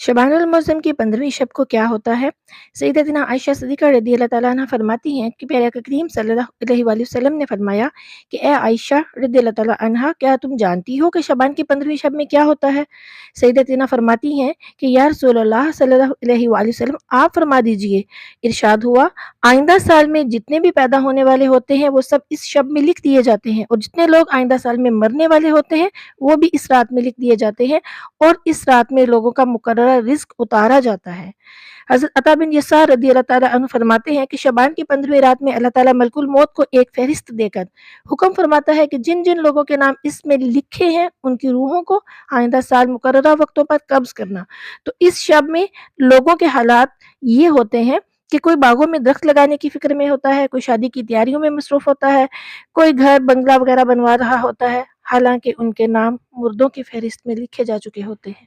शबानुल मुअज़्ज़म की 15वीं शब को क्या होता है? सैयदतिना आयशा सिद्दीक़ा रज़ियल्लाहु तआला अन्हा फरमाती हैं कि प्यारे आका करीम सल्लल्लाहु अलैहि वसल्लम ने फरमाया कि ए आयशा रज़ियल्लाहु तआला अन्हा, क्या तुम जानती हो कि शबान की 15वीं शब में क्या होता है? सैयदतिना फरमाती हैं कि या रसूलल्लाह सल्लल्लाहु अलैहि वसल्लम, आप फरमा दीजिए। इरशाद हुआ, आइंदा साल में जितने भी पैदा होने वाले होते हैं वो सब इस शब में लिख दिए जाते हैं, और जितने लोग आइंदा साल में मरने वाले होते हैं वो भी इस रात में लिख दिए जाते हैं, और इस रात में लोगों का मुकर्ररा रिज़्क उतारा जाता है। हज़रत अता बिन यसार रज़ियल्लाहु तआला अन्हु फरमाते हैं कि शबान की 15वीं रात में अल्लाह ताला मलकुल मौत को एक फ़हरिस्त देकर हुक्म फरमाता है कि जिन-जिन लोगों के नाम इसमें लिखे हैं उनकी रूहों को आइंदा साल मुकर्ररा वक़्तों पर कब्ज़ करना। तो इस शब में लोगों के हालात ये होते हैं कि कोई बागों में दरख्त लगाने की फ़िक्र में होता है, कोई शादी की तैयारियों में मसरूफ़ होता है, कोई घर बंगला वग़ैरह बनवा रहा होता है, हालाँकि उनके नाम मुर्दों की फ़हरिस्त में लिखे जा चुके होते हैं।